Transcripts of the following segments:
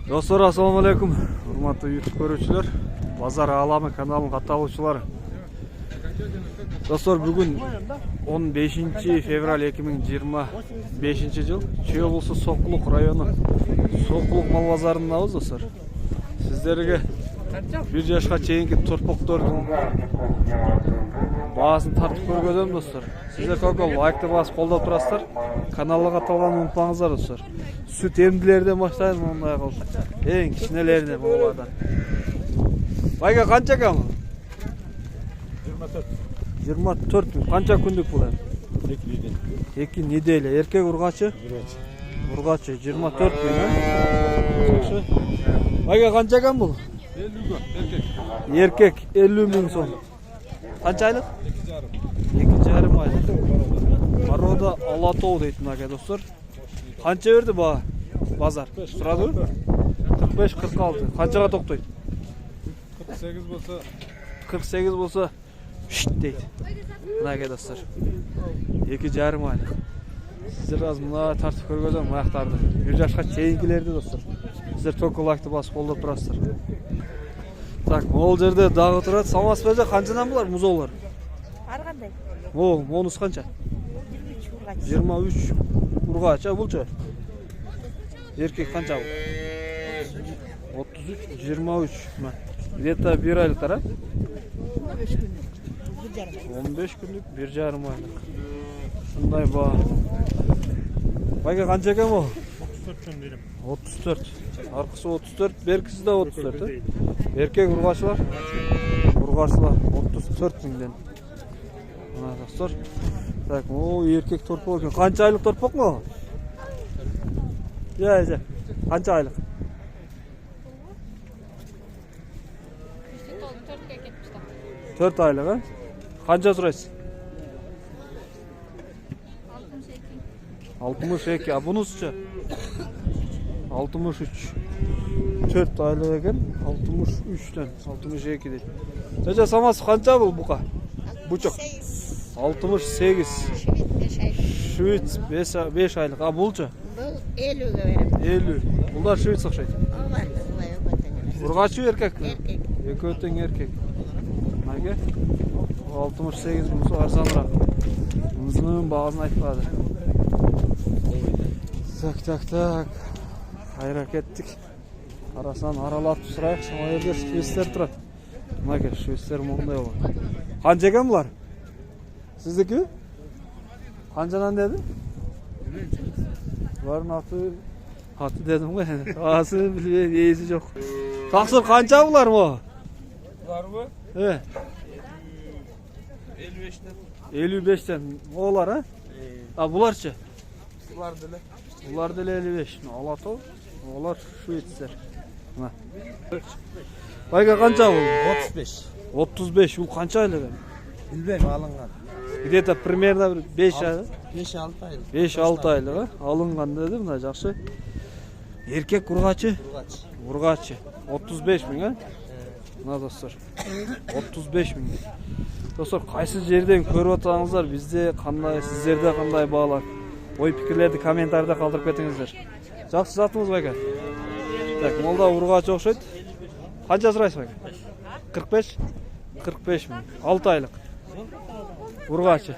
Dostlar, assalamu alaikum. Hurmatly YouTube ko'ruvchilar, Bazar Alami kanalının katılımcıları. Dostlar, bugün 15 fevral 2025 yıl Çiğ Obulusu Sokuluk rayonu Sokuluk mal bazarındayız dostlar. Sizlerge bir yaşka çeyinki torpoktorдун baaсын тартып көргөзөм достор. Сиздер көкө лайкты басып колдоп турасыздар. Каналга катылганды унутпаңыздар достор. Сүт эмдилерден баштайбыз мындай кылып. Эң кичинелеринен болардан. Байга канча экен? 24 миң. Канча күндүк бул эми? 2 неделя. Эркек ургачы? Ургачы 24 миң. Жакшы. Байга канча экен бул? 50 эркек 50 миң сом. Qancha aylık? 2,5 aylık. Baroda Alatov deydi mınaka dostlar. Qancha verdi bu bazar? Sırada 45-46. Qanchaga to'xtaydi? 48 bo'lsa şşt deydi. Mınaka dostlar. 2,5 aylık. Sizler az mına tartib ko'rgazam ayaqtardi. Bir yaşqa cheyinkilerdi dostlar. Sizler to'q like'ni bosib qo'llab turasizlar. Так, мол жерде дагы турат. Саламатсыз ба? Канчадан булар музоолор? Ар кандай? О, монус канча? 23 ургач. Булчу? Эркек канча бул? 33, 23. Где-то 1 айлыктар, а? 15 күндүк, 1,5 айлык. Шундай ба. Байга канча экен бу? 34 берем. 34. Аркысы 34, беркisi de 34. Erkek urgaçlar? Urgaçlar 34 mingden. Mana dostlar. Tak, o erkek torpok ekan. Qancha aylık torpok mu? Ya, ya. Qancha aylık? 4 aylık, ha? Qancha so'raysiz? 62. A bunisichi? 63. 4 aylık ekan, 63'ten 62 deydi. Necha samasi qancha bu buqa? Buçuk. 68. Şüvits 5 aylık. A bulçu? Bu 50'ge berem. 50. Bunlar şüvits okşaydı. Urgaçı erkek mi? Erkek. Ekoten erkek. Nage? 68 bulsa arzanıрақ. Mızının bağızını aytmadı. Tak. Hayrak ettik. Arasan aralatып сурайық, сама жерде швецтер турат. Мына швецтер мондай болот. Канча экен булар? Сиздики? Канчадан деди? Булардын аты дедим го. Асы билбейм, ээси жок. Таксыр канча булар бу? Буларбы? 55'ten. 55'ten. Олар, а? А буларчы? Булар деле. Булар деле 55. Алатов. Олар швецтер. Мына. Байга канча бул? 35. 35. Бул канча айлык эми? Билбейм, алынган. Где-то примерно 5 ай. 5-6 айлык. 5-6 айлык, а? Алынган деди, мына жакшы. Эркек ургачы? Ургачы. 35 миң, а? Мына достор. 35 миң. Достор, кайсы жерден көрүп атсаңыздар, бизде кандай, сиздерде кандай баалар? Ой пикирлерди комментарийде калтырып кетиңиздер. Жақсы затыңыз байка. Так, молда ургач окшойт. Канча сурайсыз байка? 45? 45 миң. 6 айлык. Ургачы.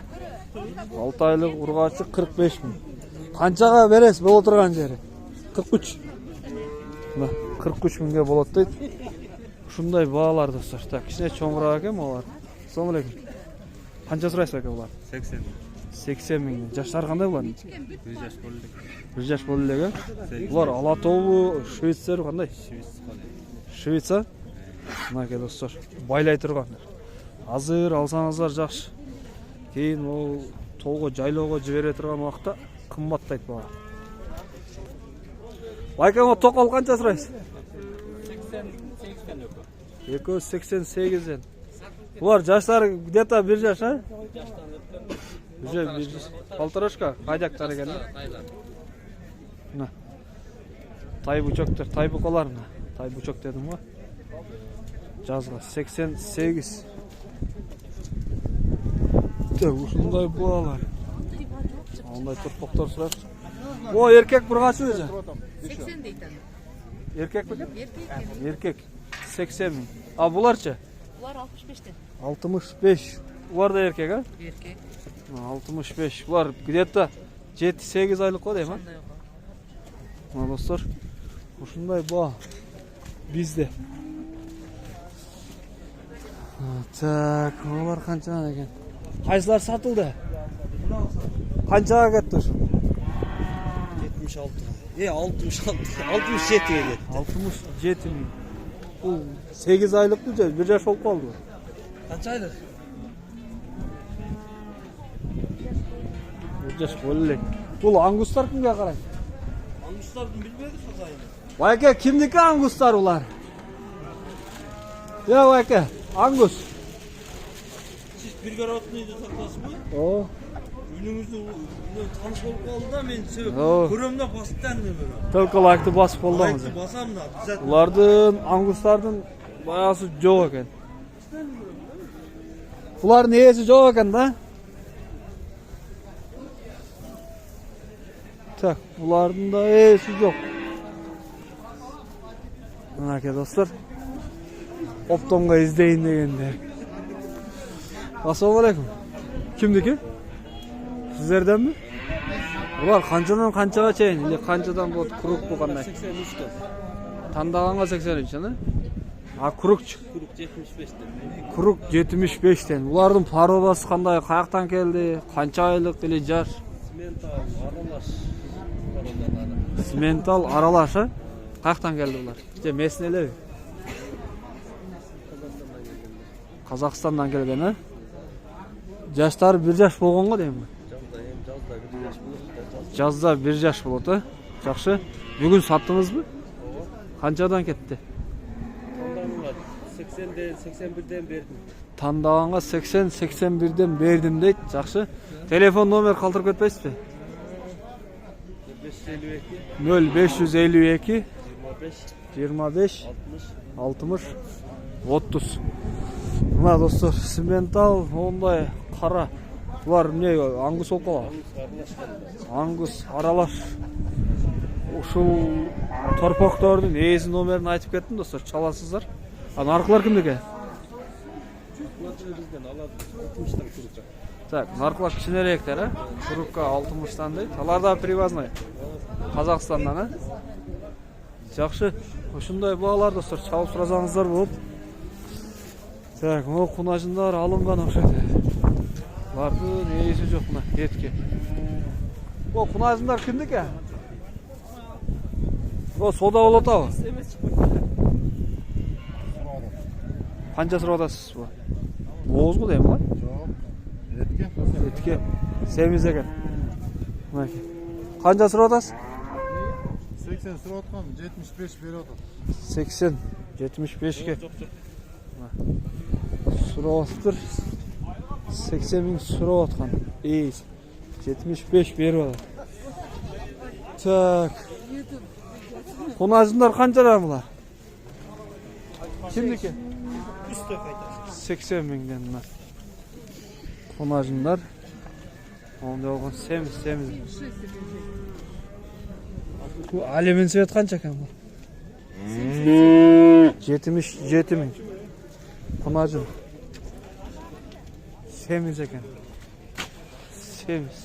6 айлык ургачы 45 миң. Канчага бересиз боло турган жери? 43. Мына 43 миңге болот дейт. Ушундай баалар достор. Так, кичине чоңураак экен булар. Assalamu alaikum. Канча сурайсыз байка булар? 80. 80 миң. Жаштары кандай булар? 1 жаш болдук. 1 жаш болду эле. Булар Алатову, Швецтер кандай? Швеция. Мына достор, байлай турган. Азыр алсаңыздар жакшы. Кийин ол толго жайлоого жибере турган убакта кымбаттайт бага. Байкама токол канча сурайсыз? 88 88. Булар жаштары где-то 1 жаш, а? Уже полторашка, кайдактар экен. Мына. Тайбучоктор, тайбукалар мына. Тайбучок дедим го. Жазга 88. Ушундай баалар. Андай турпоктор сурап. О, эркек бургачы өзү. 80 дейт. Erkek mi? Erkek. Erkek. 80 bin. A bularça? Bunlar 65'ten. 65. Ular da erkek ha? Erkek. 65. Ular где-то 7-8 aylık o değil mi? Sonda yok. Mana dostlar. Ушундай ба. Bizde. Так, олар қаншадан екен? Қайсылар сатылды? Қаншаға кетті? 76. 66. 67'ye gitti. 67 bin. Бұл 8 айлық бұл жер, 1 жаш болып қалды. Kaç aylık? 1 жаш болу. Бұл ангустар кімге қарайды? Anguslardan bilmedik o zaman. Vayke kimdiki anguslar ular? Ya vayke, angus. Siz bir kere otlaydı saklasın mı? O. Ünümüzde tanış olup oldu da ben sürüp Oo. kurumda basitten de böyle. Tölkalaykты basıp oldu ama. Ayakta basam da düzelt. Ulardın, angustardın bayası жоқ eken. Ular neyesi жоқ eken da? Tak, bulardın da esi жоқ. Mınake dostlar. Optomga izleyin degenler. Assalamualaikum. Kimdiki? Sizlerden mi? Ular kançadan kançaga çeyin, ile kançadan bu kuruk bu kanday. 83'te. Tandağanға 83 ana. A kurukçu. Kuruk 75'te. Kuruk 75'ten. Ulardın parolası qanday, kayaktan keldi, kança aylık ili jar. Simental aralaş. Parolaları. Simental aralaş ha? Kayaktan geldi ular? İşte mesneler. Kazakistan'dan gelген ha? Жаштары 1 жаш болгонго дейм. Жазда 1 жаш болот ha? Жакшы. Бүгүн саттыңызбы? Канчадан кетти? Tandağınlar 80'den 81'den verdim. Тандағанға 80-81'ден бердім дейді. Жақсы. Телефон номер қалтырып кетпейсізбі? 552 0552 25 60 30. Мына достар, симентал ондай қара. Бұлар не ангус болып қалады? Ангус аралаш. Ушул торпоктордун ээси номерин айтып кеттим достар. Чаласыздар. Наркылар кимдики? bizden aladı 60'tan kuracak. Так, наркылар кичинерээктер, а? Kurukka 60'tan дейт. Алар да привозной. Казакстандан, а? Жакшы. Ушундай баалар достор, чалып сурасаңыздар болот. Так, могу кунажындар алынган окшойт. Булардын ээси жок мына этке. О, кунажындар кимдики? О, сода болот абы. Канча сурап атасыз бу? Оозго дейм ба? Etke. Semiz ekan. Qancha surap atasiz? 80 surap atqan, 75 berib atat. 80, 75 ga. Surap atır. 80 ming surap atqan. 75 berib atat. Tak. Qonajınlar qanchadan bular? Kimniki? 80 mingden bular. Qonajınlar. Onda olgan semiz. Bu alemin svет qancha ekan bu? 77 ming. Qonajın. Semiz ekan. Semiz.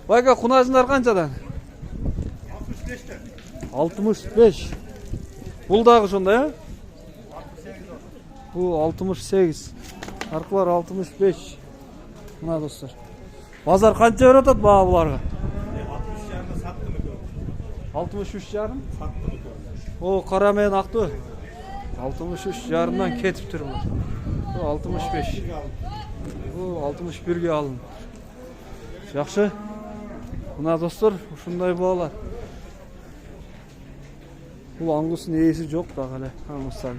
Bayka qonajınlar qanchadan? 65. Bul dagı şonda ya? Bu 68. Arkalar 65. Buna dostlar. Pazar qancha berip atat bağı bularga? 63 yarım. O qara men aqtı. 63 yarımdan ketip tur bu. Bu 65. Bu 61'ge alın. Yaxşı. Buna dostlar, uşunday bağlar. Bu angusun iyisi жоқ da hale. Angustan.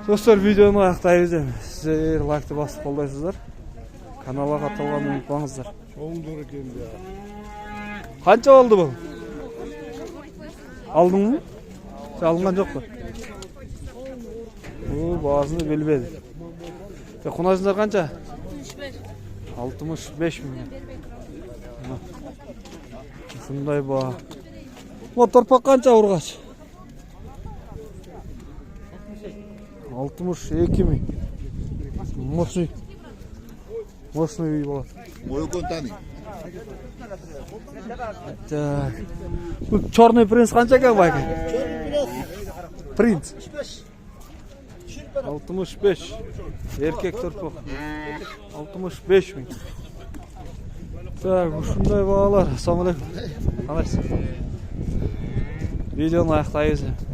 Dostlar, videonu аяқтайбыз. Sizler лайкты басып қолдайсыздар. Kanala katılganды unutmаңыздар. Çoğundur ekan ya. Qancha oldu bu? Aldın mı? Alıngan жоқ mu? Bu bazını bilmedi. Qonajınlar qancha? 65 ming. Şunday bağ. Bu torpaq qancha urgaç? 62 ming. Mosный үй болады. Мойкон тани. Так. Bu черный принц qancha ekan bu aka? Принц 65. Erkek turpoq. 65 ming. Так, shunday bolalar. Assalomu alaykum. Qalaysiz? Videoni aqtaysiz.